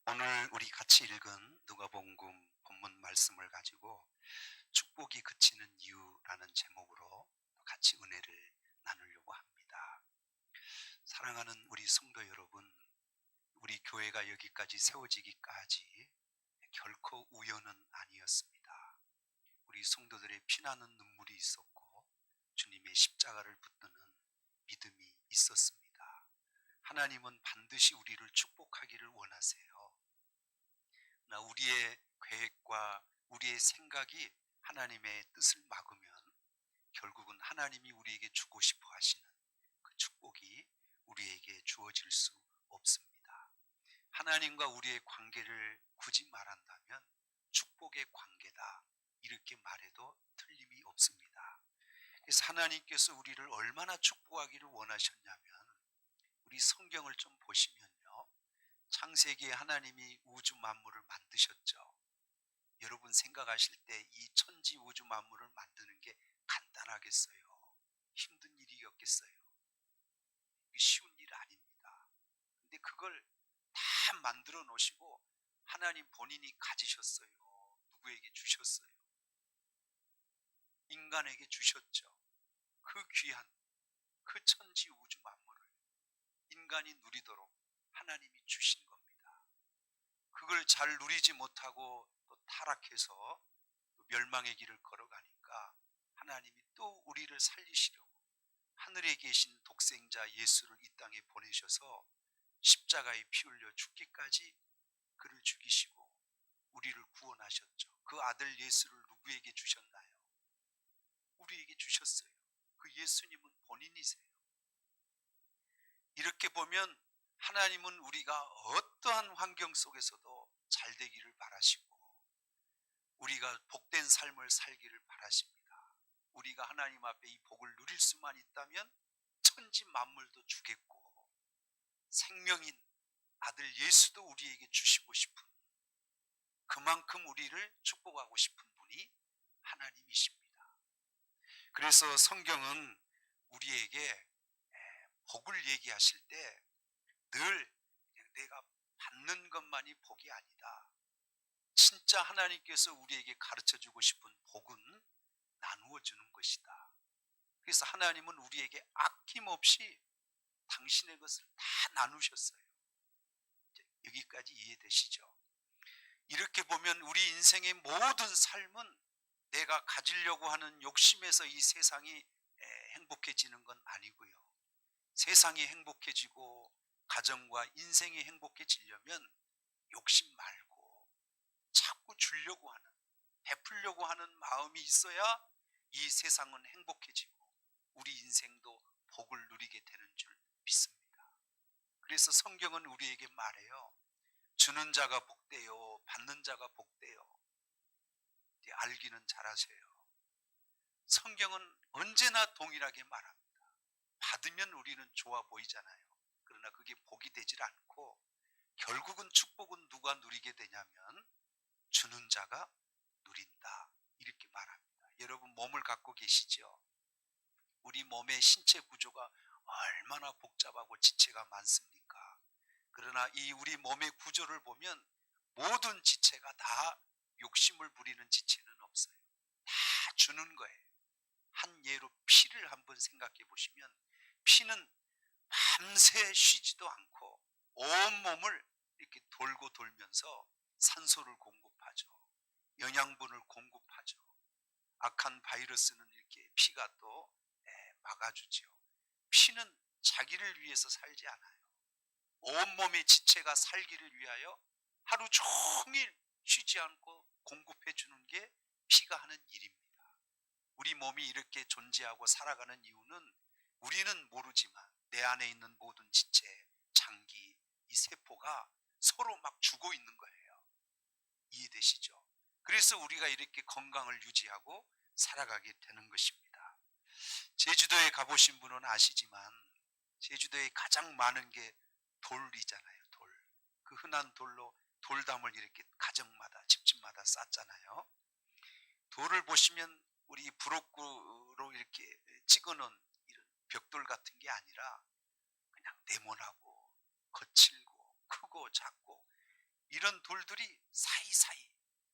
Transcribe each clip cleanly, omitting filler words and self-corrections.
오늘 우리 같이 읽은 누가복음 본문 말씀을 가지고 축복이 그치는 이유라는 제목으로 같이 은혜를 나누려고 합니다. 사랑하는 우리 성도 여러분, 우리 교회가 여기까지 세워지기까지 결코 우연은 아니었습니다. 우리 성도들의 피나는 눈물이 있었고 주님의 십자가를 붙드는 믿음이 있었습니다. 하나님은 반드시 우리를 축복하기를 원하세요. 우리의 계획과 우리의 생각이 하나님의 뜻을 막으면 결국은 하나님이 우리에게 주고 싶어 하시는 그 축복이 우리에게 주어질 수 없습니다. 하나님과 우리의 관계를 굳이 말한다면 축복의 관계다, 이렇게 말해도 틀림이 없습니다. 그래서 하나님께서 우리를 얼마나 축복하기를 원하셨냐면, 우리 성경을 좀 보시면요, 창세기에 하나님이 우주 만물을 만드셨죠. 여러분 생각하실 때 이 천지 우주 만물을 만드는 게 간단하겠어요? 힘든 일이었겠어요? 쉬운 일 아닙니다. 근데 그걸 다 만들어 놓으시고 하나님 본인이 가지셨어요. 누구에게 주셨어요? 인간에게 주셨죠. 그 귀한 그 천지 우주 만물을 인간이 누리도록 하나님이 주신 겁니다. 그걸 잘 누리지 못하고 또 타락해서 또 멸망의 길을 걸어가니까 하나님이 또 우리를 살리시려고 하늘에 계신 독생자 예수를 이 땅에 보내셔서 십자가에 피 흘려 죽기까지 그를 죽이시고 우리를 구원하셨죠. 그 아들 예수를 누구에게 주셨나요? 우리에게 주셨어요. 그 예수님은 본인이세요. 이렇게 보면 하나님은 우리가 어떠한 환경 속에서도 잘 되기를 바라시고 우리가 복된 삶을 살기를 바라십니다. 우리가 하나님 앞에 이 복을 누릴 수만 있다면 천지 만물도 주겠고 생명인 아들 예수도 우리에게 주시고 싶은, 그만큼 우리를 축복하고 싶은 분이 하나님이십니다. 그래서 성경은 우리에게 복을 얘기하실 때 늘 내가 받는 것만이 복이 아니다, 진짜 하나님께서 우리에게 가르쳐주고 싶은 복은 나누어 주는 것이다. 그래서 하나님은 우리에게 아낌없이 당신의 것을 다 나누셨어요. 여기까지 이해되시죠? 이렇게 보면 우리 인생의 모든 삶은 내가 가지려고 하는 욕심에서 이 세상이 행복해지는 건 아니고요. 세상이 행복해지고 가정과 인생이 행복해지려면 욕심 말고 자꾸 주려고 하는, 베풀려고 하는 마음이 있어야 이 세상은 행복해지고 우리 인생도 복을 누리게 되는 줄 믿습니다. 그래서 성경은 우리에게 말해요. 주는 자가 복되요 받는 자가 복되요. 알기는 잘하세요. 성경은 언제나 동일하게 말합니다. 받으면 우리는 좋아 보이잖아요. 그러나 그게 복이 되질 않고 결국은 축복은 누가 누리게 되냐면 주는 자가 누린다, 이렇게 말합니다. 여러분 몸을 갖고 계시죠? 우리 몸의 신체 구조가 얼마나 복잡하고 지체가 많습니까? 그러나 이 우리 몸의 구조를 보면 모든 지체가 다 욕심을 부리는 지체는 없어요. 다 주는 거예요. 한 예로 피를 한번 생각해 보시면 피는 밤새 쉬지도 않고 온몸을 이렇게 돌고 돌면서 산소를 공급하죠. 영양분을 공급하죠. 악한 바이러스는 이렇게 피가 또 막아주죠. 피는 자기를 위해서 살지 않아요. 온몸의 지체가 살기를 위하여 하루 종일 쉬지 않고 공급해 주는 게 피가 하는 일입니다. 우리 몸이 이렇게 존재하고 살아가는 이유는 우리는 모르지만 내 안에 있는 모든 지체, 장기, 이 세포가 서로 막 주고 있는 거예요. 이해되시죠? 그래서 우리가 이렇게 건강을 유지하고 살아가게 되는 것입니다. 제주도에 가보신 분은 아시지만 제주도에 가장 많은 게 돌이잖아요. 돌. 그 흔한 돌로 돌담을 이렇게 가정마다 집집마다 쌓잖아요. 돌을 보시면 우리 브로크로 이렇게 찍어놓은 이런 벽돌 같은 게 아니라 그냥 네모나고 거칠고 크고 작고 이런 돌들이 사이사이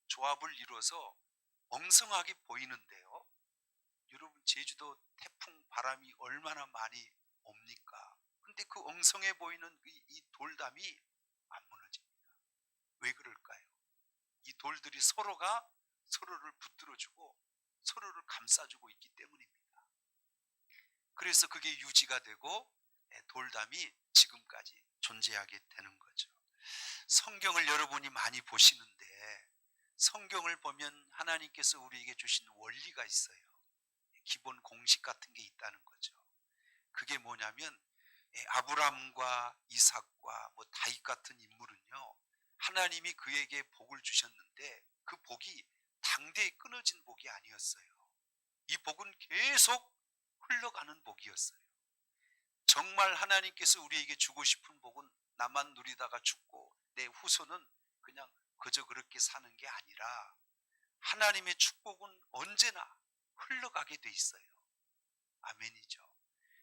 조합을 이루어서 엉성하게 보이는데요. 여러분, 제주도 태풍 바람이 얼마나 많이 옵니까? 근데 그 엉성해 보이는 이 돌담이 안 무너집니다. 왜 그럴까요? 이 돌들이 서로가 서로를 붙들어주고 서로를 감싸주고 있기 때문입니다. 그래서 그게 유지가 되고 돌담이 지금까지 존재하게 되는 거죠. 성경을 여러분이 많이 보시는데 성경을 보면 하나님께서 우리에게 주신 원리가 있어요. 기본 공식 같은 게 있다는 거죠. 그게 뭐냐면 아브람과 이삭과 뭐 다윗 같은 인물은요, 하나님이 그에게 복을 주셨는데 그 복이 당대에 끊어진 복이 아니었어요. 이 복은 계속 흘러가는 복이었어요. 정말 하나님께서 우리에게 주고 싶은 복은 나만 누리다가 죽고 내 후손은 그냥 그저 그렇게 사는 게 아니라 하나님의 축복은 언제나 흘러가게 돼 있어요. 아멘이죠.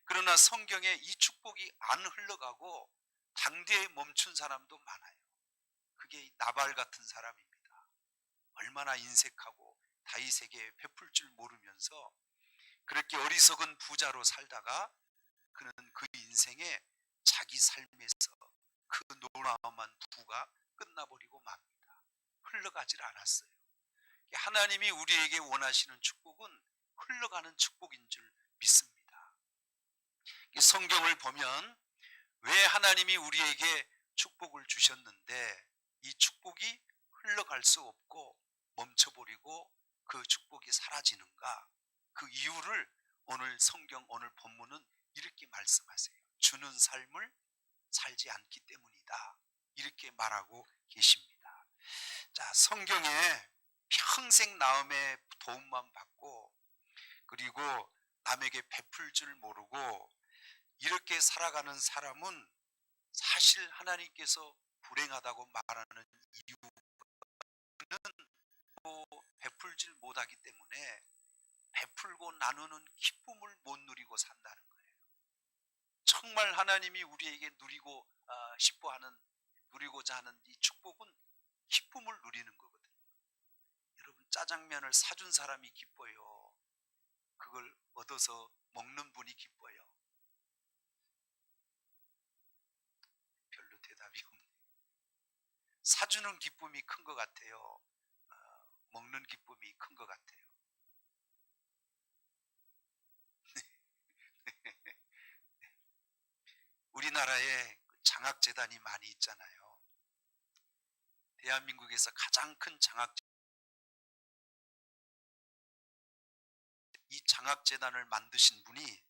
그러나 성경에 이 축복이 안 흘러가고 당대에 멈춘 사람도 많아요. 그게 나발 같은 사람입니다. 얼마나 인색하고 다윗에게 베풀 줄 모르면서 그렇게 어리석은 부자로 살다가 그는 그 인생에 자기 삶에서 그 놀라움한 부가 끝나버리고 맙니다. 흘러가질 않았어요. 하나님이 우리에게 원하시는 축복은 흘러가는 축복인 줄 믿습니다. 성경을 보면 왜 하나님이 우리에게 축복을 주셨는데 이 축복이 흘러갈 수 없고 멈춰버리고 그 축복이 사라지는가? 그 이유를 오늘 성경 오늘 본문은 이렇게 말씀하세요. 주는 삶을 살지 않기 때문이다. 이렇게 말하고 계십니다. 자, 성경에 평생 남의 도움만 받고 그리고 남에게 베풀 줄 모르고 이렇게 살아가는 사람은 사실 하나님께서 불행하다고 말하는 이유는 베풀질 못하기 때문에 베풀고 나누는 기쁨을 못 누리고 산다는 거예요. 정말 하나님이 우리에게 누리고자 하는 이 축복은 기쁨을 누리는 거거든요. 여러분, 짜장면을 사준 사람이 기뻐요? 그걸 얻어서 먹는 분이 기뻐요? 별로 대답이 없네요. 사주는 기쁨이 큰 것 같아요? 먹는 기쁨이 큰 것 같아요? 우리나라에 장학재단이 많이 있잖아요. 대한민국에서 가장 큰 이 장학재단을 만드신 분이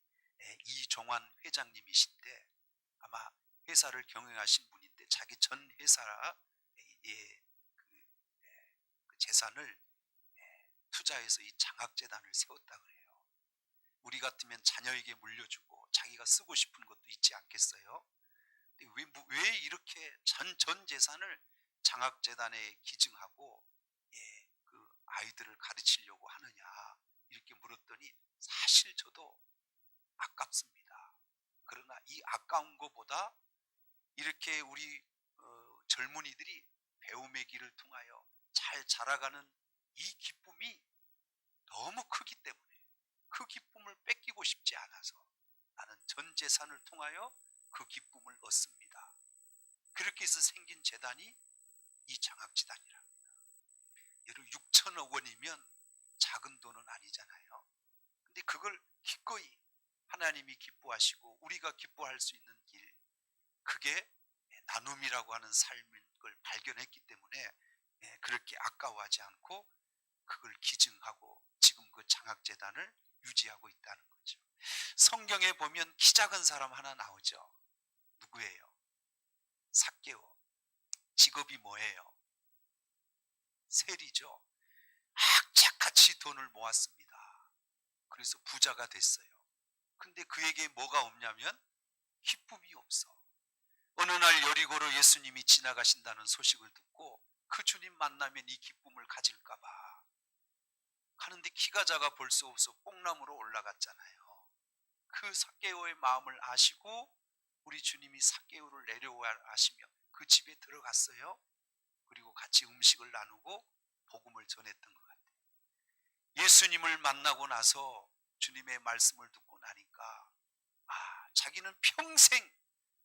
이종환 회장님이신데 아마 회사를 경영하신 분인데 자기 전 회사의 그 재산을 투자해서 이 장학재단을 세웠다 그래요. 우리 같으면 자녀에게 물려주고 자기가 쓰고 싶은 것도 있지 않겠어요? 왜 이렇게 전 재산을 장학재단에 기증하고 그 아이들을 가르치려고 하느냐 이렇게 물었더니 사실 저도 아깝습니다. 그러나 이 아까운 것보다 이렇게 우리 젊은이들이 배움의 길을 통하여 잘 자라가는 이 기쁨이 너무 크기 때문에 그 기쁨을 뺏기고 싶지 않아서 나는 전 재산을 통하여 그 기쁨을 얻습니다. 그렇게 해서 생긴 재단이 이 장학재단이랍니다. 여러분, 6천억 원이면 작은 돈은 아니잖아요. 근데 그걸 기꺼이 하나님이 기뻐하시고 우리가 기뻐할 수 있는 길, 그게 나눔이라고 하는 삶을 발견했기 때문에 그렇게 아까워하지 않고 그걸 기증하고 지금 그 장학재단을 유지하고 있다는 거죠. 성경에 보면 키 작은 사람 하나 나오죠. 누구예요? 삭개오. 직업이 뭐예요? 세리죠. 악착같이 돈을 모았습니다. 그래서 부자가 됐어요. 근데 그에게 뭐가 없냐면 기쁨이 없어. 어느 날 여리고로 예수님이 지나가신다는 소식을 듣고 그 주님 만나면 이 기쁨을 가질까봐 가는데 키가 작아 볼 수 없어 뽕나무로 올라갔잖아요. 그 삭개오의 마음을 아시고 우리 주님이 삭개오를 내려오라 하시며 그 집에 들어갔어요. 그리고 같이 음식을 나누고 복음을 전했던 것 같아요. 예수님을 만나고 나서 주님의 말씀을 듣고 나니까 자기는 평생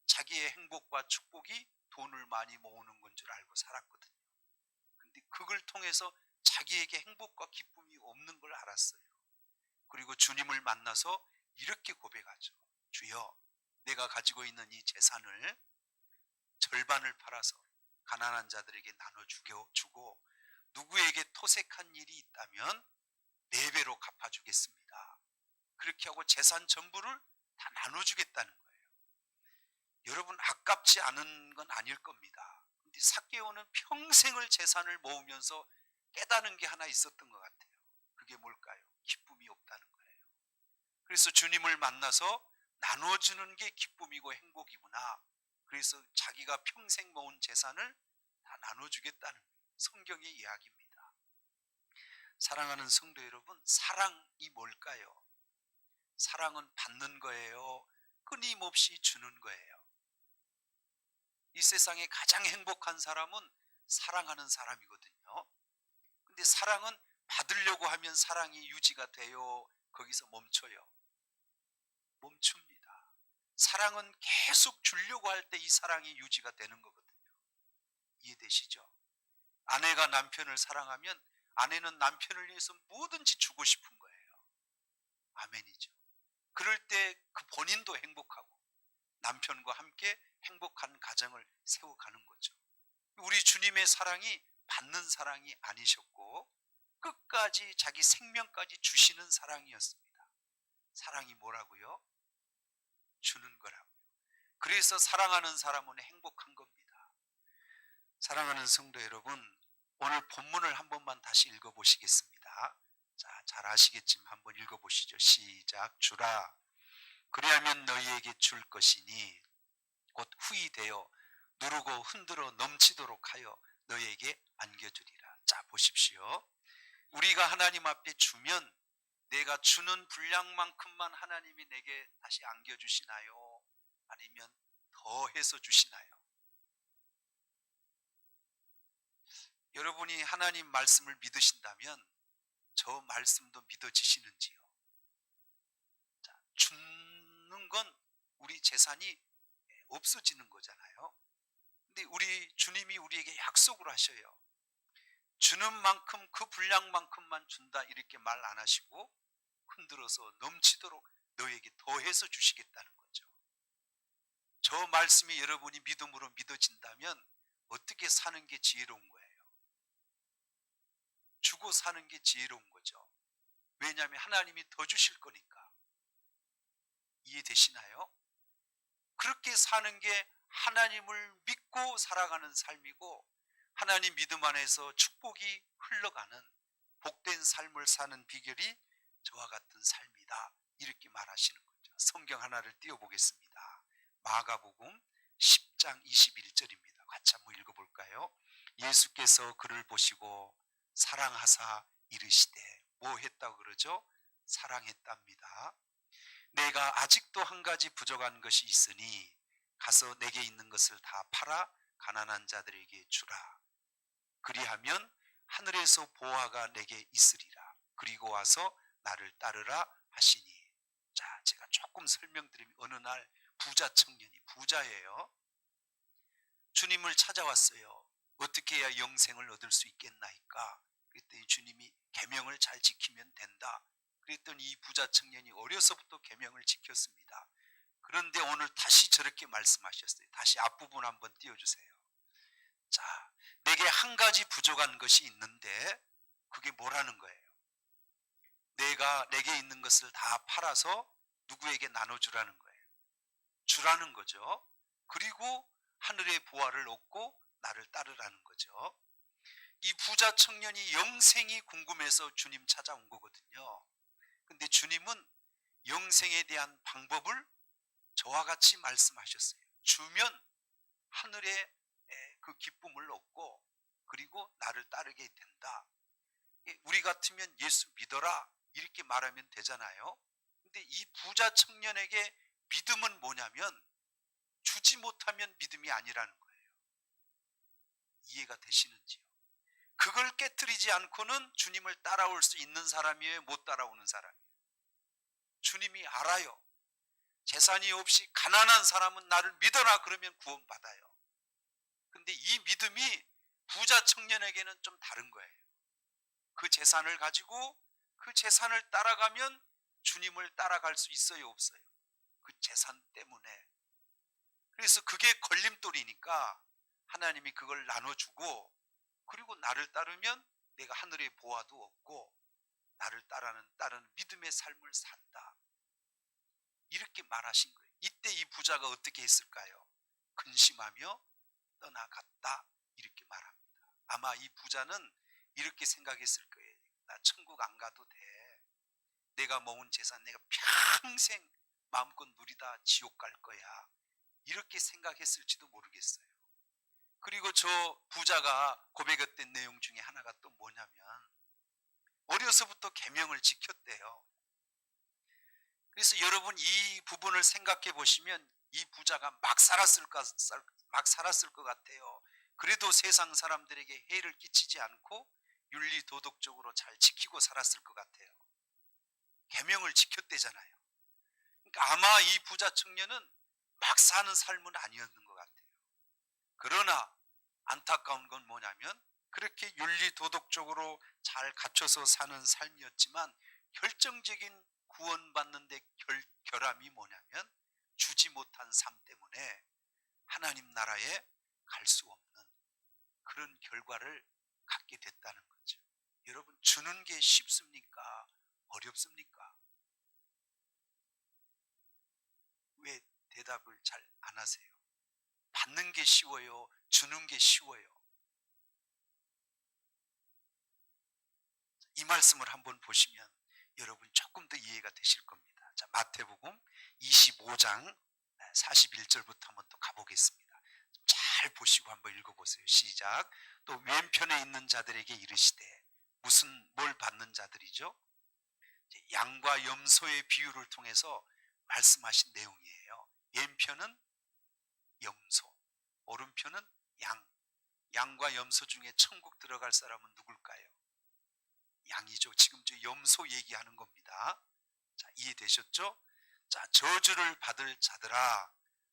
자기의 행복과 축복이 돈을 많이 모으는 건 줄 알고 살았거든요. 근데 그걸 통해서 자기에게 행복과 기쁨이 없는 걸 알았어요. 그리고 주님을 만나서 이렇게 고백하죠. 주여, 내가 가지고 있는 이 재산을 절반을 팔아서 가난한 자들에게 나눠주고 누구에게 토색한 일이 있다면 4배로 갚아주겠습니다. 그렇게 하고 재산 전부를 다 나눠주겠다는 거예요. 여러분, 아깝지 않은 건 아닐 겁니다. 근데 삭개오는 평생을 재산을 모으면서 깨닫는 게 하나 있었던 것 같아요. 그게 뭘까요? 기쁨이 없다는 거예요. 그래서 주님을 만나서 나눠주는 게 기쁨이고 행복이구나. 그래서 자기가 평생 모은 재산을 다 나눠주겠다는 성경의 이야기입니다. 사랑하는 성도 여러분, 사랑이 뭘까요? 사랑은 받는 거예요? 끊임없이 주는 거예요? 이 세상에 가장 행복한 사람은 사랑하는 사람이거든요. 근데 사랑은 받으려고 하면 사랑이 유지가 돼요? 거기서 멈춰요? 멈춥니다. 사랑은 계속 주려고 할 때 이 사랑이 유지가 되는 거거든요. 이해되시죠? 아내가 남편을 사랑하면 아내는 남편을 위해서 뭐든지 주고 싶은 거예요. 아멘이죠. 그럴 때 그 본인도 행복하고 남편과 함께 행복한 가정을 세워가는 거죠. 우리 주님의 사랑이 받는 사랑이 아니셨고 끝까지 자기 생명까지 주시는 사랑이었습니다. 사랑이 뭐라고요? 주는 거라고요. 그래서 사랑하는 사람은 행복한 겁니다. 사랑하는 성도 여러분, 오늘 본문을 한 번만 다시 읽어보시겠습니다. 자, 잘 아시겠지만 한번 읽어보시죠. 시작. 주라, 그리하면 너희에게 줄 것이니 곧 후히 되어 누르고 흔들어 넘치도록 하여 너희에게 안겨주리라. 자, 보십시오. 우리가 하나님 앞에 주면 내가 주는 분량만큼만 하나님이 내게 다시 안겨주시나요? 아니면 더해서 주시나요? 여러분이 하나님 말씀을 믿으신다면 저 말씀도 믿어지시는지요? 자, 주는 건 우리 재산이 없어지는 거잖아요. 근데 우리 주님이 우리에게 약속을 하셔요. 주는 만큼 그 분량만큼만 준다 이렇게 말 안 하시고 흔들어서 넘치도록 너에게 더해서 주시겠다는 거죠. 저 말씀이 여러분이 믿음으로 믿어진다면 어떻게 사는 게 지혜로운 거예요? 주고 사는 게 지혜로운 거죠. 왜냐하면 하나님이 더 주실 거니까. 이해되시나요? 그렇게 사는 게 하나님을 믿고 살아가는 삶이고 하나님 믿음 안에서 축복이 흘러가는 복된 삶을 사는 비결이 저와 같은 삶이다. 이렇게 말하시는 거죠. 성경 하나를 띄워보겠습니다. 마가복음 10장 21절입니다. 같이 한번 읽어볼까요? 예수께서 그를 보시고 사랑하사 이르시되 뭐 했다고 그러죠? 사랑했답니다. 내가 아직도 한 가지 부족한 것이 있으니 가서 내게 있는 것을 다 팔아 가난한 자들에게 주라. 그리하면 하늘에서 보화가 내게 있으리라. 그리고 와서 나를 따르라 하시니. 자, 제가 조금 설명드리면 어느 날 부자 청년이 부자예요. 주님을 찾아왔어요. 어떻게 해야 영생을 얻을 수 있겠나이까? 그랬더니 주님이 계명을 잘 지키면 된다. 그랬더니 이 부자 청년이 어려서부터 계명을 지켰습니다. 그런데 오늘 다시 저렇게 말씀하셨어요. 다시 앞부분 한번 띄워주세요. 자, 내게 한 가지 부족한 것이 있는데 그게 뭐라는 거예요? 내게 있는 것을 다 팔아서 누구에게 나눠주라는 거예요. 주라는 거죠. 그리고 하늘의 보화를 얻고 나를 따르라는 거죠. 이 부자 청년이 영생이 궁금해서 주님 찾아온 거거든요. 근데 주님은 영생에 대한 방법을 저와 같이 말씀하셨어요. 주면 하늘의 그 기쁨을 얻고 그리고 나를 따르게 된다. 우리 같으면 예수 믿어라 이렇게 말하면 되잖아요. 근데 이 부자 청년에게 믿음은 뭐냐면 주지 못하면 믿음이 아니라는 거예요. 이해가 되시는지요? 그걸 깨뜨리지 않고는 주님을 따라올 수 있는 사람이에요, 못 따라오는 사람이에요? 주님이 알아요. 재산이 없이 가난한 사람은 나를 믿어라 그러면 구원받아요. 근데 이 믿음이 부자 청년에게는 좀 다른 거예요. 그 재산을 가지고 그 재산을 따라가면 주님을 따라갈 수 있어요, 없어요? 그 재산 때문에. 그래서 그게 걸림돌이니까 하나님이 그걸 나눠주고, 그리고 나를 따르면 내가 하늘의 보화도 얻고 나를 따르는 믿음의 삶을 산다, 이렇게 말하신 거예요. 이때 이 부자가 어떻게 했을까요? 근심하며 떠나갔다, 이렇게 말합니다. 아마 이 부자는 이렇게 생각했을 거예요. 나 천국 안 가도 돼. 내가 모은 재산 내가 평생 마음껏 누리다 지옥 갈 거야, 이렇게 생각했을지도 모르겠어요. 그리고 저 부자가 고백했던 내용 중에 하나가 또 뭐냐면, 어려서부터 계명을 지켰대요. 그래서 여러분 이 부분을 생각해 보시면 이 부자가 막 살았을 것 같아요. 그래도 세상 사람들에게 해를 끼치지 않고 윤리 도덕적으로 잘 지키고 살았을 것 같아요. 계명을 지켰대잖아요. 그러니까 아마 이 부자 청년은 막 사는 삶은 아니었는 것 같아요. 그러나 안타까운 건 뭐냐면, 그렇게 윤리 도덕적으로 잘 갖춰서 사는 삶이었지만 결정적인 구원받는 데 결함이 뭐냐면, 주지 못한 삶 때문에 하나님 나라에 갈 수 없는 그런 결과를 갖게 됐다는 거죠. 여러분, 주는 게 쉽습니까? 어렵습니까? 왜 대답을 잘 안 하세요? 받는 게 쉬워요, 주는 게 쉬워요? 이 말씀을 한번 보시면 여러분 조금 더 이해가 되실 겁니다. 자, 마태복음 25장 41절부터 한번 또 가보겠습니다. 잘 보시고 한번 읽어보세요. 시작. 또 왼편에 있는 자들에게 이르시되, 뭘 받는 자들이죠? 양과 염소의 비유를 통해서 말씀하신 내용이에요. 왼편은 염소, 오른편은 양. 양과 염소 중에 천국 들어갈 사람은 누굴까요? 양이죠. 지금 저 염소 얘기하는 겁니다. 자, 이해되셨죠? 자, 저주를 받을 자들아,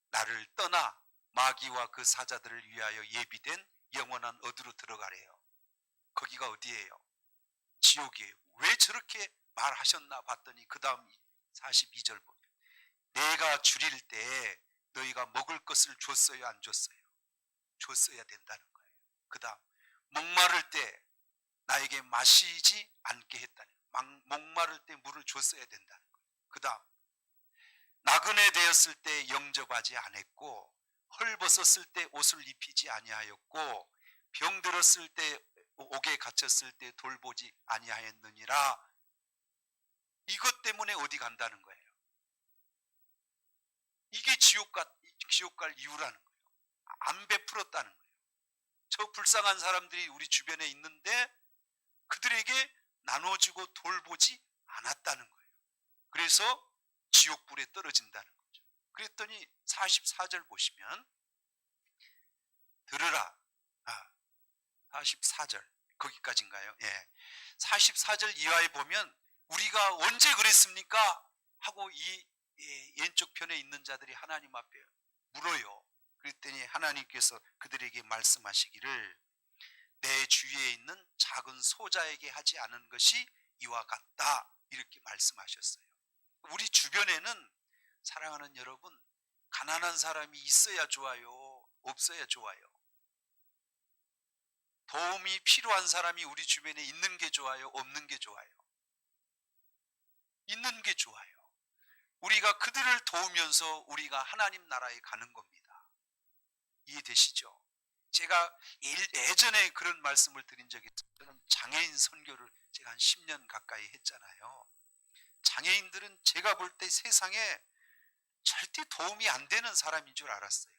나를 떠나 마귀와 그 사자들을 위하여 예비된 영원한 어디로 들어가래요? 거기가 어디예요? 지옥이에요. 왜 저렇게 말하셨나 봤더니 그 다음 42절 보면, 내가 줄일 때 너희가 먹을 것을 줬어요, 안 줬어요? 줬어야 된다는 거예요. 그 다음, 목마를 때 나에게 마시지 않게 했다니, 목마를 때 물을 줬어야 된다는 거예요. 그 다음, 나그네 되었을 때 영접하지 않았고, 헐벗었을 때 옷을 입히지 아니하였고, 병들었을 때 옥에 갇혔을 때 돌보지 아니하였느니라. 이것 때문에 어디 간다는 거예요? 이게 지옥 갈 이유라는 거예요. 안 베풀었다는 거예요. 저 불쌍한 사람들이 우리 주변에 있는데 그들에게 나눠주고 돌보지 않았다는 거예요. 그래서 지옥불에 떨어진다는 거죠. 그랬더니 44절 보시면, 들으라. 44절 거기까지인가요? 예. 44절 이하에 보면, 우리가 언제 그랬습니까? 하고 이 왼쪽 편에 있는 자들이 하나님 앞에 물어요. 그랬더니 하나님께서 그들에게 말씀하시기를, 내 주위에 있는 작은 소자에게 하지 않은 것이 이와 같다, 이렇게 말씀하셨어요. 우리 주변에는, 사랑하는 여러분, 가난한 사람이 있어야 좋아요, 없어야 좋아요? 도움이 필요한 사람이 우리 주변에 있는 게 좋아요, 없는 게 좋아요? 있는 게 좋아요. 우리가 그들을 도우면서 우리가 하나님 나라에 가는 겁니다. 이해되시죠? 제가 예전에 그런 말씀을 드린 적이 있어요. 저는 장애인 선교를 제가 한 10년 가까이 했잖아요. 장애인들은 제가 볼 때 세상에 절대 도움이 안 되는 사람인 줄 알았어요.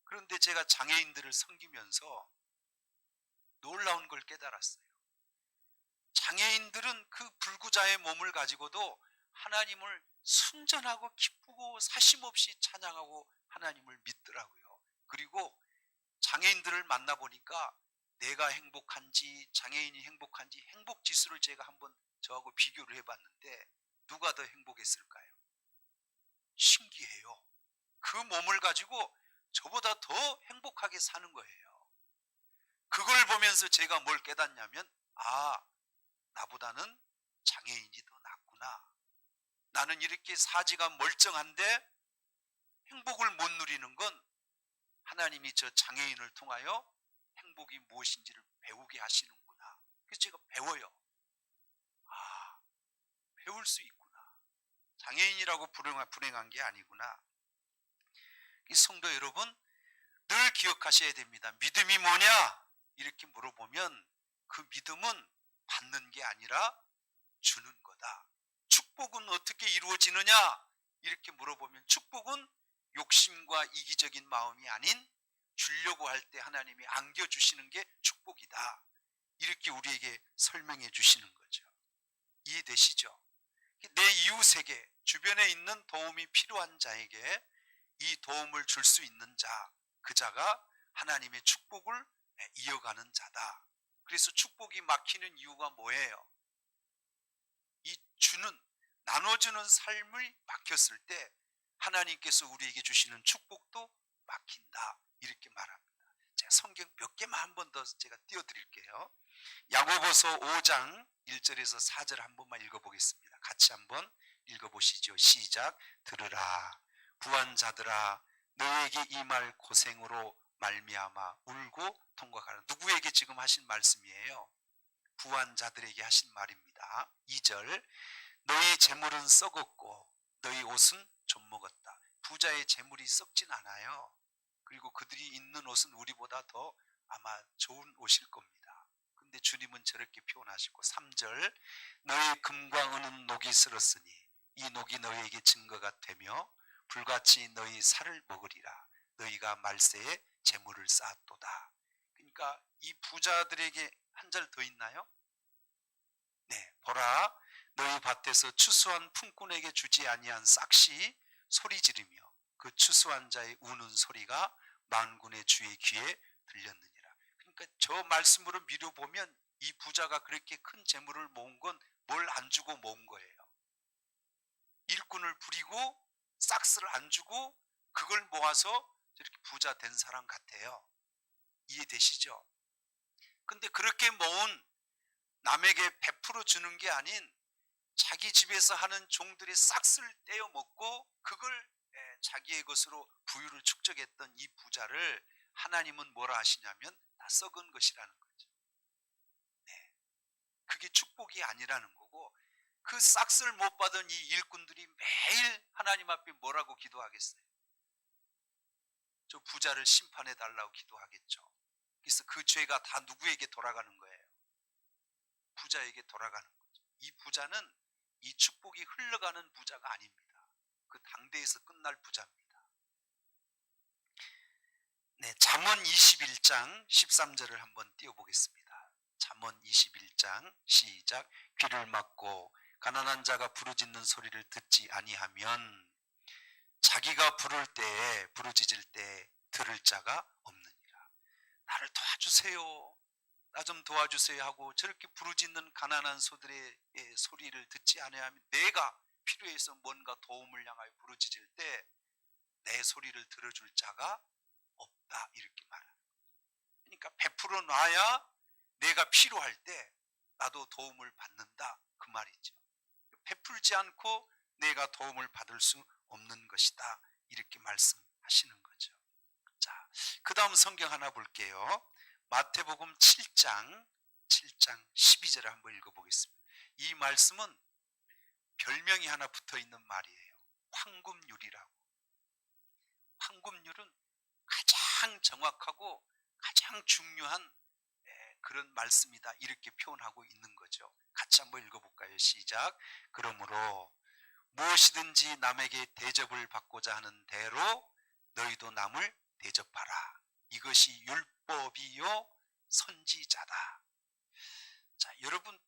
그런데 제가 장애인들을 섬기면서 놀라운 걸 깨달았어요. 장애인들은 그 불구자의 몸을 가지고도 하나님을 순전하고 기쁘고 사심없이 찬양하고 하나님을 믿더라고요. 그리고 장애인들을 만나보니까 내가 행복한지 장애인이 행복한지 행복 지수를 제가 한번 저하고 비교를 해봤는데 누가 더 행복했을까요? 신기해요. 그 몸을 가지고 저보다 더 행복하게 사는 거예요. 그걸 보면서 제가 뭘 깨닫냐면, 나보다는 장애인이 더 낫구나. 나는 이렇게 사지가 멀쩡한데 행복을 못 누리는 건 하나님이 저 장애인을 통하여 행복이 무엇인지를 배우게 하시는구나. 그래서 제가 배워요. 배울 수 있구나. 장애인이라고 불행한 게 아니구나. 이 성도 여러분, 늘 기억하셔야 됩니다. 믿음이 뭐냐? 이렇게 물어보면 그 믿음은 받는 게 아니라 주는 거다. 축복은 어떻게 이루어지느냐? 이렇게 물어보면 축복은 욕심과 이기적인 마음이 아닌 주려고 할 때 하나님이 안겨주시는 게 축복이다. 이렇게 우리에게 설명해 주시는 거죠. 이해되시죠? 내 이웃에게, 주변에 있는 도움이 필요한 자에게 이 도움을 줄 수 있는 자, 그 자가 하나님의 축복을 이어가는 자다. 그래서 축복이 막히는 이유가 뭐예요? 이 나눠주는 삶을 막혔을 때 하나님께서 우리에게 주시는 축복도 막힌다. 이렇게 말합니다. 제가 성경 몇 개만 한 번 더 제가 띄워드릴게요. 야고보서 5장 1절에서 4절 한 번만 읽어보겠습니다. 같이 한번 읽어보시죠. 시작. 들으라. 부한 자들아, 너에게 이 말 고생으로 말미암아 울고 통곡하라. 누구에게 지금 하신 말씀이에요? 부한 자들에게 하신 말입니다. 2절. 너희 재물은 썩었고 너희 옷은 좀 먹었다. 부자의 재물이 썩진 않아요. 그리고 그들이 입는 옷은 우리보다 더 아마 좋은 옷일 겁니다. 근데 주님은 저렇게 표현하시고 3절. 너희 금과 은은 녹이 슬었으니 이 녹이 너희에게 증거가 되며 불같이 너희 살을 먹으리라. 너희가 말세에 재물을 쌓았도다. 그러니까 이 부자들에게 한 절 더 있나요? 네, 보라, 너희 밭에서 추수한 품꾼에게 주지 아니한 싹시 소리 지르며 그 추수한 자의 우는 소리가 만군의 주의 귀에 들렸느니라. 그러니까 저 말씀으로 미뤄보면 이 부자가 그렇게 큰 재물을 모은 건 뭘 안 주고 모은 거예요. 일꾼을 부리고 싹스를 안 주고 그걸 모아서 저렇게 부자 된 사람 같아요. 이해되시죠? 근데 그렇게 모은 남에게 베풀어 주는 게 아닌 자기 집에서 하는 종들의 싹스를 떼어 먹고 그걸 자기의 것으로 부유를 축적했던 이 부자를 하나님은 뭐라 하시냐면 다 썩은 것이라는 거죠. 네, 그게 축복이 아니라는 거고, 그 싹스를 못 받은 이 일꾼들이 매일 하나님 앞에 뭐라고 기도하겠어요? 저 부자를 심판해 달라고 기도하겠죠. 그래서 그 죄가 다 누구에게 돌아가는 거예요? 부자에게 돌아가는 거죠. 이 부자는 이 축복이 흘러가는 부자가 아닙니다. 그 당대에서 끝날 부자입니다. 네, 잠언 21장 13절을 한번 띄워보겠습니다. 잠언 21장 시작. 귀를 막고 가난한 자가 부르짖는 소리를 듣지 아니하면 자기가 부르짖을 때 들을 자가 없느니라. 나를 도와주세요, 나 좀 도와주세요 하고 저렇게 부르짖는 가난한 소들의 소리를 듣지 아니하면 내가 필요해서 뭔가 도움을 향하여 부르짖을 때 내 소리를 들어줄 자가 없다, 이렇게 말합니다. 그러니까 베풀어 놔야 내가 필요할 때 나도 도움을 받는다, 그 말이죠. 베풀지 않고 내가 도움을 받을 수 없는 것이다, 이렇게 말씀하시는 거죠. 자, 그 다음 성경 하나 볼게요. 마태복음 7장 12절을 한번 읽어보겠습니다. 이 말씀은 별명이 하나 붙어있는 말이에요. 황금률이라고. 황금률은 가장 정확하고 가장 중요한 그런 말씀이다, 이렇게 표현하고 있는 거죠. 같이 한번 읽어볼까요? 시작. 그러므로 무엇이든지 남에게 대접을 받고자 하는 대로 너희도 남을 대접하라. 이것이 율법이요 선지자다. 자, 여러분,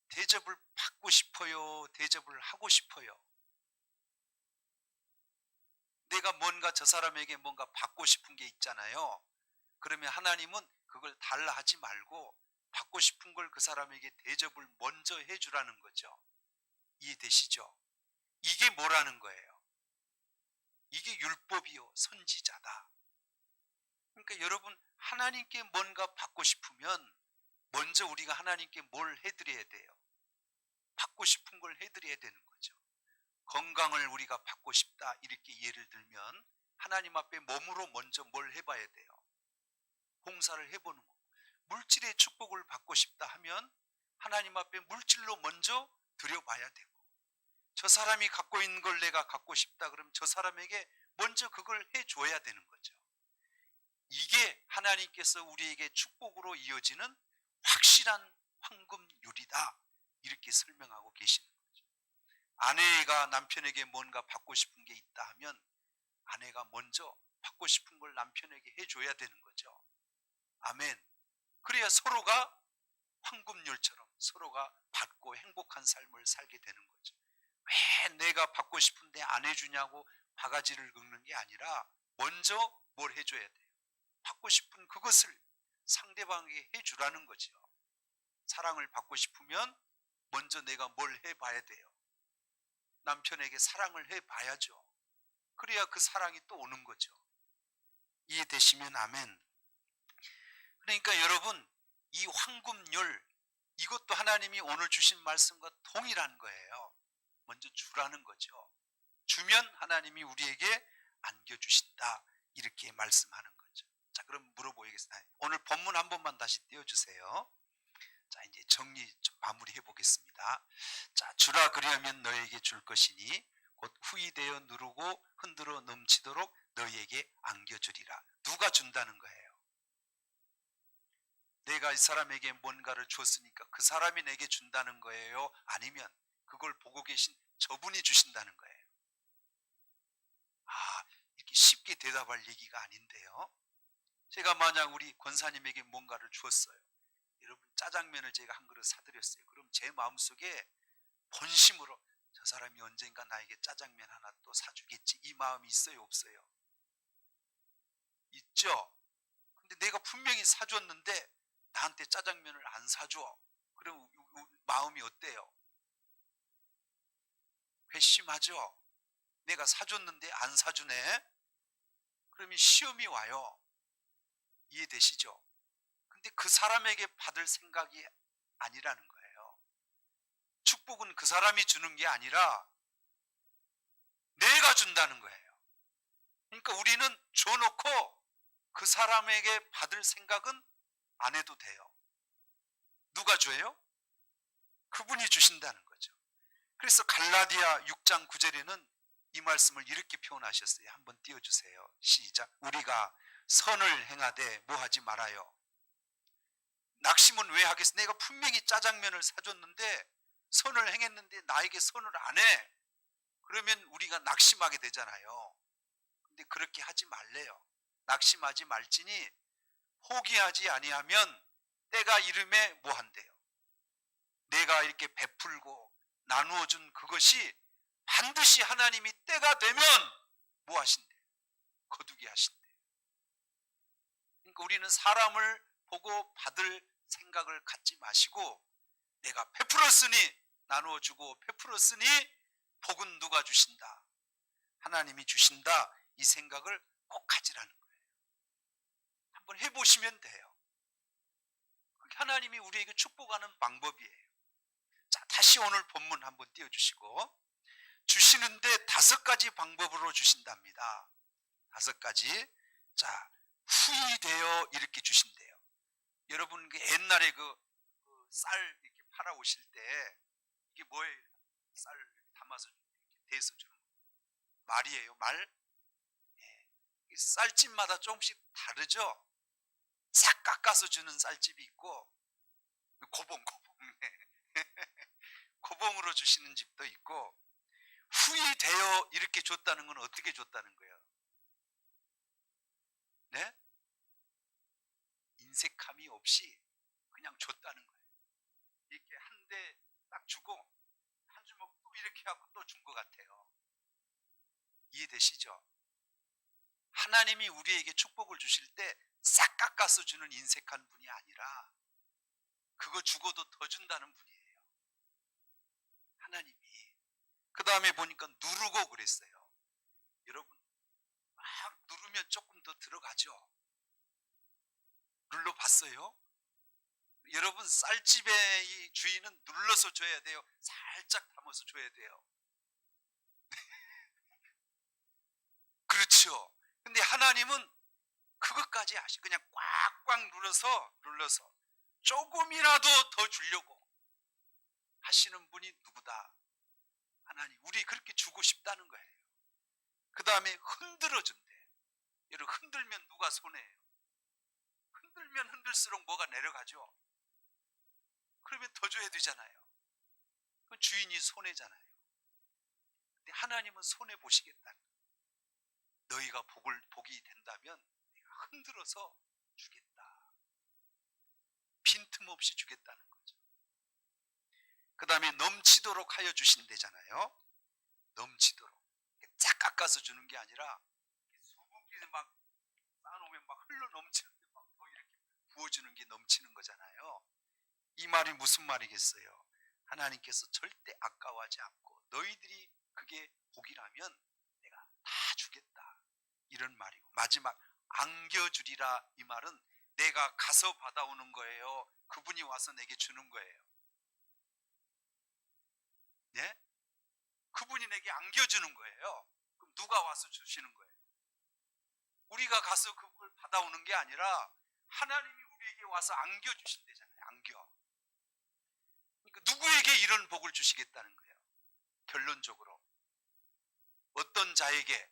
대접을 받고 싶어요? 대접을 하고 싶어요? 내가 뭔가 저 사람에게 뭔가 받고 싶은 게 있잖아요. 그러면 하나님은 그걸 달라 하지 말고 받고 싶은 걸 그 사람에게 대접을 먼저 해주라는 거죠. 이해되시죠? 이게 뭐라는 거예요? 이게 율법이요 선지자다. 그러니까 여러분, 하나님께 뭔가 받고 싶으면 먼저 우리가 하나님께 뭘 해드려야 돼요? 받고 싶은 걸 해드려야 되는 거죠. 건강을 우리가 받고 싶다 이렇게 예를 들면 하나님 앞에 몸으로 먼저 뭘 해봐야 돼요? 봉사를 해보는 거고, 물질의 축복을 받고 싶다 하면 하나님 앞에 물질로 먼저 드려봐야 되고, 저 사람이 갖고 있는 걸 내가 갖고 싶다 그러면 저 사람에게 먼저 그걸 해줘야 되는 거죠. 이게 하나님께서 우리에게 축복으로 이어지는 확실한 황금률이다 이렇게 설명하고 계시는 거죠. 아내가 남편에게 뭔가 받고 싶은 게 있다 하면 아내가 먼저 받고 싶은 걸 남편에게 해줘야 되는 거죠. 아멘. 그래야 서로가 황금률처럼 서로가 받고 행복한 삶을 살게 되는 거죠. 왜 내가 받고 싶은데 안 해주냐고 바가지를 긁는 게 아니라 먼저 뭘 해줘야 돼요? 받고 싶은 그것을 상대방에게 해주라는 거죠. 사랑을 받고 싶으면 먼저 내가 뭘 해봐야 돼요? 남편에게 사랑을 해봐야죠. 그래야 그 사랑이 또 오는 거죠. 이해되시면 아멘. 그러니까 여러분, 이 황금률, 이것도 하나님이 오늘 주신 말씀과 동일한 거예요. 먼저 주라는 거죠. 주면 하나님이 우리에게 안겨주신다 이렇게 말씀하는 거죠. 자, 그럼 물어보겠습니다. 오늘 본문 한 번만 다시 띄워주세요. 자, 이제 정리 좀 마무리해 보겠습니다. 자, 주라 그리하면 너에게 줄 것이니 곧 후이되어 누르고 흔들어 넘치도록 너에게 안겨주리라. 누가 준다는 거예요? 내가 이 사람에게 뭔가를 줬으니까 그 사람이 내게 준다는 거예요? 아니면 그걸 보고 계신 저분이 주신다는 거예요? 아, 이렇게 쉽게 대답할 얘기가 아닌데요. 제가 만약 우리 권사님에게 뭔가를 주었어요. 여러분, 짜장면을 제가 한 그릇 사드렸어요. 그럼 제 마음속에 본심으로 저 사람이 언젠가 나에게 짜장면 하나 또 사주겠지, 이 마음이 있어요 없어요? 있죠. 근데 내가 분명히 사줬는데 나한테 짜장면을 안 사줘. 그럼 마음이 어때요? 회심하죠. 내가 사줬는데 안 사주네. 그러면 시험이 와요. 이해되시죠? 근데 그 사람에게 받을 생각이 아니라는 거예요. 축복은 그 사람이 주는 게 아니라 내가 준다는 거예요. 그러니까 우리는 줘놓고 그 사람에게 받을 생각은 안 해도 돼요. 누가 줘요? 그분이 주신다는 거죠. 그래서 갈라디아 6장 9절에는 이 말씀을 이렇게 표현하셨어요. 한번 띄워주세요. 시작. 우리가 선을 행하되 뭐하지 말아요. 낙심은 왜 하겠어? 내가 분명히 짜장면을 사줬는데 선을 행했는데 나에게 선을 안 해. 그러면 우리가 낙심하게 되잖아요. 근데 그렇게 하지 말래요. 낙심하지 말지니 포기하지 아니하면 때가 이름에 뭐 한대요? 내가 이렇게 베풀고 나누어 준 그것이 반드시 하나님이 때가 되면 뭐 하신대? 거두게 하신대. 그러니까 우리는 사람을 보고 받을 생각을 갖지 마시고 내가 베풀었으니 나누어 주고 베풀었으니 복은 누가 주신다? 하나님이 주신다. 이 생각을 꼭 가지라는 거예요. 한번 해보시면 돼요. 그게 하나님이 우리에게 축복하는 방법이에요. 자, 다시 오늘 본문 한번 띄워주시고, 주시는데 5가지 방법으로 주신답니다. 5가지. 자, 후이되어 이렇게 주신대요. 여러분, 그 옛날에 쌀 이렇게 팔아 오실 때 이게 뭐예요? 쌀 담아서 이렇게 대서 주는 거. 말이에요, 말. 예. 쌀집마다 조금씩 다르죠. 싹 깎아서 주는 쌀집이 있고 고봉 고봉으로 주시는 집도 있고, 후이되어 이렇게 줬다는 건 어떻게 줬다는 거예요? 네? 인색함이 없이 그냥 줬다는 거예요. 이렇게 한 대 딱 주고 한 주먹 또 이렇게 하고 또 준 것 같아요. 이해되시죠? 하나님이 우리에게 축복을 주실 때 싹 깎아서 주는 인색한 분이 아니라 그거 죽어도 더 준다는 분이에요. 하나님이. 그 다음에 보니까 누르고 그랬어요. 여러분 막 누르면 조금 더 들어가죠. 눌러봤어요? 여러분 쌀집의 이 주인은 눌러서 줘야 돼요? 살짝 담아서 줘야 돼요? 그렇죠. 근데 하나님은 그것까지 그냥 꽉꽉 눌러서 조금이라도 더 주려고 하시는 분이 누구다? 하나님. 우리 그렇게 주고 싶다는 거예요. 그 다음에 흔들어 준대. 여러분 흔들면 누가 손해예요? 흔들면 흔들수록 뭐가 내려가죠. 그러면 더 줘야 되잖아요. 그 주인이 손해잖아요. 근데 하나님은 손해 보시겠다. 너희가 복이 된다면 내가 흔들어서 주겠다. 빈틈없이 주겠다는 거죠. 그 다음에 넘치도록 하여 주신대잖아요. 넘치도록. 쫙 깎아서 주는 게 아니라 수북이 막 쌓아놓으면 막 흘러 넘치는데 막 더 이렇게 부어주는 게 넘치는 거잖아요. 이 말이 무슨 말이겠어요? 하나님께서 절대 아까워하지 않고 너희들이 그게 복이라면 내가 다 주겠다. 이런 말이고, 마지막 안겨주리라 이 말은 내가 가서 받아오는 거예요? 그분이 와서 내게 주는 거예요? 네? 그분이 내게 안겨주는 거예요. 그럼 누가 와서 주시는 거예요? 우리가 가서 그걸 받아오는 게 아니라 하나님이 우리에게 와서 안겨주신대잖아요. 안겨. 그러니까 누구에게 이런 복을 주시겠다는 거예요? 결론적으로 어떤 자에게?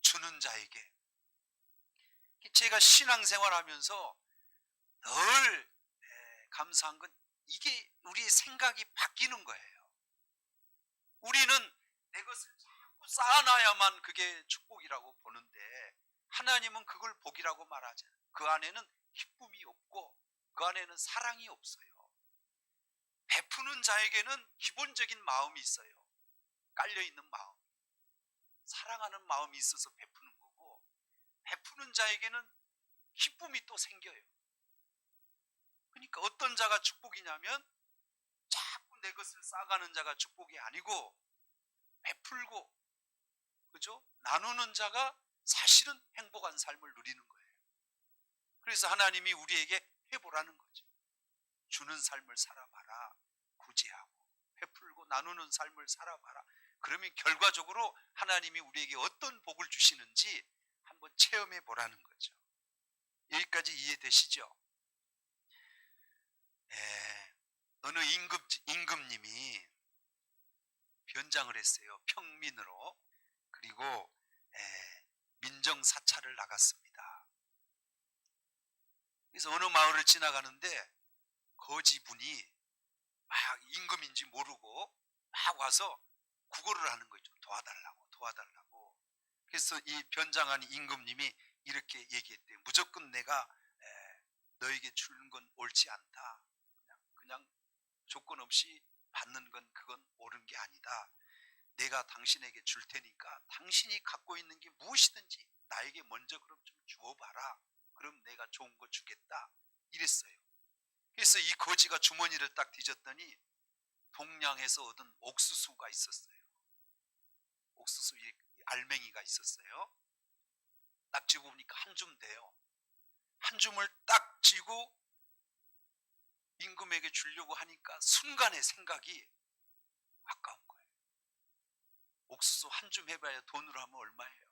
주는 자에게. 제가 신앙생활하면서 늘 감사한 건 이게 우리의 생각이 바뀌는 거예요. 우리는 내 것을 자꾸 쌓아놔야만 그게 축복이라고 보는데 하나님은 그걸 복이라고 말하잖아요. 그 안에는 기쁨이 없고 그 안에는 사랑이 없어요. 베푸는 자에게는 기본적인 마음이 있어요. 깔려있는 마음. 사랑하는 마음이 있어서 베푸는 거고, 베푸는 자에게는 기쁨이 또 생겨요. 그러니까 어떤 자가 축복이냐면 자꾸 내 것을 쌓아가는 자가 축복이 아니고 베풀고, 그죠? 나누는 자가 사실은 행복한 삶을 누리는 거예요. 그래서 하나님이 우리에게 해보라는 거죠. 주는 삶을 살아봐라. 구제하고 베풀고 나누는 삶을 살아봐라. 그러면 결과적으로 하나님이 우리에게 어떤 복을 주시는지 한번 체험해 보라는 거죠. 여기까지 이해되시죠? 어느 임금님이 변장을 했어요. 평민으로. 그리고 민정사찰을 나갔습니다. 그래서 어느 마을을 지나가는데 거지분이 막 임금인지 모르고 막 와서 구걸을 하는 거죠. 도와달라고. 그래서 이 변장한 임금님이 이렇게 얘기했대요. 무조건 내가 너에게 주는 건 옳지 않다. 그냥 조건 없이 받는 건 그건 옳은 게 아니다. 내가 당신에게 줄 테니까 당신이 갖고 있는 게 무엇이든지 나에게 먼저 그럼 좀 주어봐라. 그럼 내가 좋은 거 주겠다. 이랬어요. 그래서 이 거지가 주머니를 딱 뒤졌더니 동량에서 얻은 옥수수가 있었어요. 옥수수 알맹이가 있었어요. 딱 집어보니까 한 줌 돼요. 한 줌을 딱 쥐고 임금에게 주려고 하니까 순간의 생각이 아까운 거예요. 옥수수 한 줌 해봐야 돈으로 하면 얼마예요?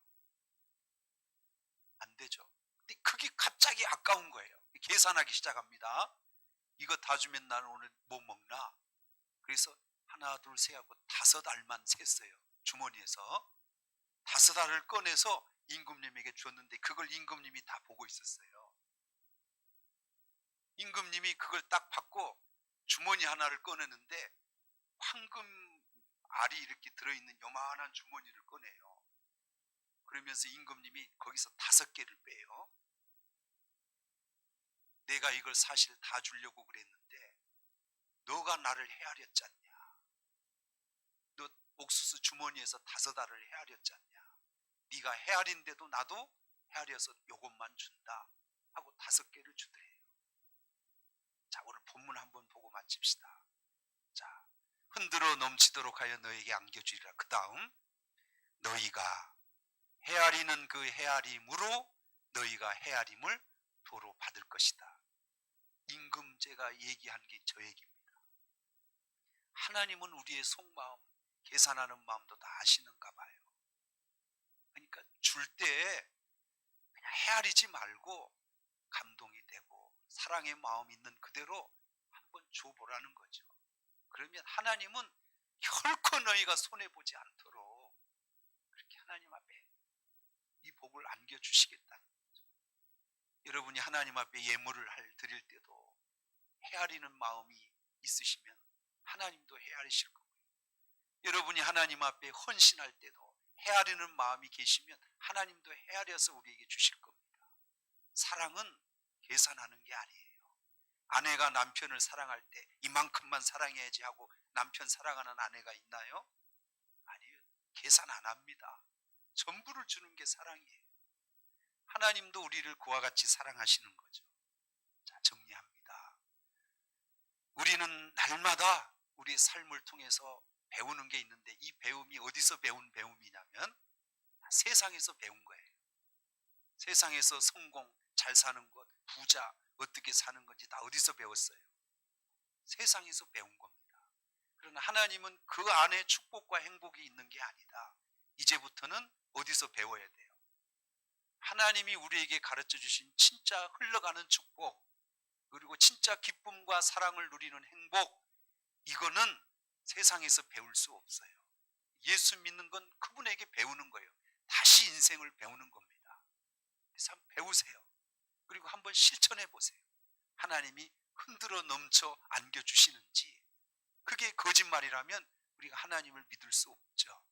안 되죠. 근데 그게 갑자기 아까운 거예요. 계산하기 시작합니다. 이거 다 주면 나는 오늘 뭐 먹나? 그래서 하나 둘 셋 하고 5알만 셌어요. 주머니에서 5알을 꺼내서 임금님에게 줬는데 그걸 임금님이 다 보고 있었어요. 임금님이 그걸 딱 받고 주머니 하나를 꺼내는데 황금 알이 이렇게 들어있는 요만한 주머니를 꺼내요. 그러면서 임금님이 거기서 5개를 빼요. 내가 이걸 사실 다 주려고 그랬는데 너가 나를 헤아렸지 않냐? 너 옥수수 주머니에서 5알을 헤아렸지 않냐? 네가 헤아린데도 나도 헤아려서 요것만 준다. 하고 5개를 주더래요. 자, 오늘 본문 한번 보고 마칩시다. 자, 흔들어 넘치도록 하여 너에게 안겨주리라. 그 다음, 너희가 헤아리는 그 헤아림으로 너희가 헤아림을 도로 받을 것이다. 임금제가 얘기한 게 저 얘기입니다. 하나님은 우리의 속마음, 계산하는 마음도 다 아시는가 봐요. 그러니까 줄 때 그냥 헤아리지 말고 감동이 되고 사랑의 마음 있는 그대로 한번 줘보라는 거죠. 그러면 하나님은 결코 너희가 손해보지 않도록 그렇게 하나님 앞에 이 복을 안겨주시겠다는 거죠. 여러분이 하나님 앞에 예물을 드릴 때도 헤아리는 마음이 있으시면 하나님도 헤아리실 거고요. 여러분이 하나님 앞에 헌신할 때도 헤아리는 마음이 계시면 하나님도 헤아려서 우리에게 주실 겁니다. 사랑은 계산하는 게 아니에요. 아내가 남편을 사랑할 때 이만큼만 사랑해야지 하고 남편 사랑하는 아내가 있나요? 아니에요. 계산 안 합니다. 전부를 주는 게 사랑이에요. 하나님도 우리를 그와 같이 사랑하시는 거죠. 자, 정리합니다. 우리는 날마다 우리의 삶을 통해서 배우는 게 있는데 이 배움이 어디서 배운 배움이냐면 세상에서 배운 거예요. 세상에서 성공, 잘 사는 것, 부자, 어떻게 사는 건지 다 어디서 배웠어요? 세상에서 배운 겁니다. 그러나 하나님은 그 안에 축복과 행복이 있는 게 아니다. 이제부터는 어디서 배워야 돼요? 하나님이 우리에게 가르쳐 주신 진짜 흘러가는 축복, 그리고 진짜 기쁨과 사랑을 누리는 행복, 이거는 세상에서 배울 수 없어요. 예수 믿는 건 그분에게 배우는 거예요. 다시 인생을 배우는 겁니다. 그래서 한번 배우세요. 그리고 한번 실천해 보세요. 하나님이 흔들어 넘쳐 안겨주시는지. 그게 거짓말이라면 우리가 하나님을 믿을 수 없죠.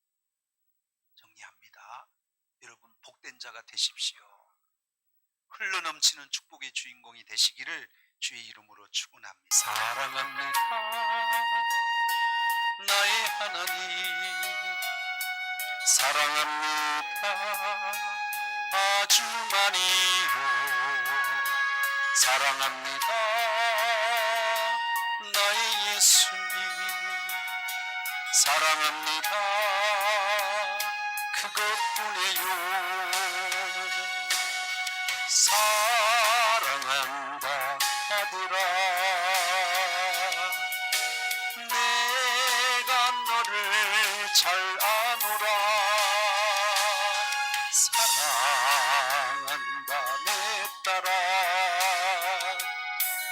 정리합니다. 여러분 복된 자가 되십시오. 흘러넘치는 축복의 주인공이 되시기를 주의 이름으로 축원합니다. 사랑합니다. 나의 하나님 사랑합니다. 아주 많이요. 사랑합니다. 나의 예수님 사랑합니다. 그것뿐이요. 사랑한다 아들아 내가 너를 잘 아노라. 사랑한다 내 딸아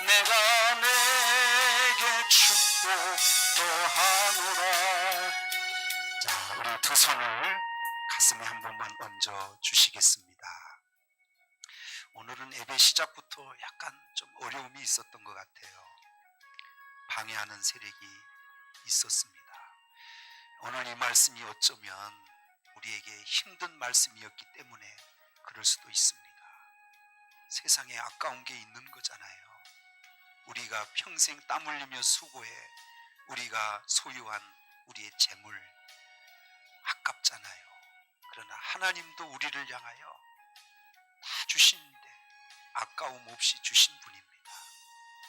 내가 내게 축복도 하노라. 자, 우리 두 손을 가슴에 한 번만 얹어 주시겠습니다. 오늘은 예배 시작부터 약간 좀 어려움이 있었던 것 같아요. 방해하는 세력이 있었습니다. 오늘 이 말씀이 어쩌면 우리에게 힘든 말씀이었기 때문에 그럴 수도 있습니다. 세상에 아까운 게 있는 거잖아요. 우리가 평생 땀 흘리며 수고해 우리가 소유한 우리의 재물 아깝잖아요. 그러나 하나님도 우리를 향하여 다 주시는데 아까움 없이 주신 분입니다.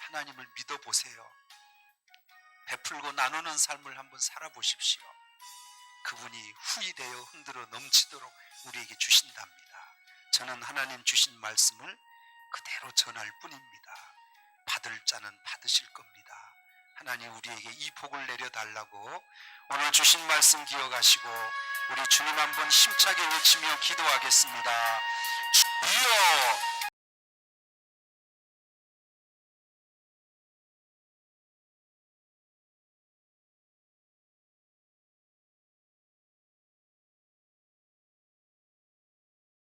하나님을 믿어보세요. 베풀고 나누는 삶을 한번 살아보십시오. 그분이 후히 되어 흔들어 넘치도록 우리에게 주신답니다. 저는 하나님 주신 말씀을 그대로 전할 뿐입니다. 받을 자는 받으실 겁니다. 하나님 우리에게 이 복을 내려달라고 오늘 주신 말씀 기억하시고 우리 주님 한번 힘차게 외치며 기도하겠습니다. 주여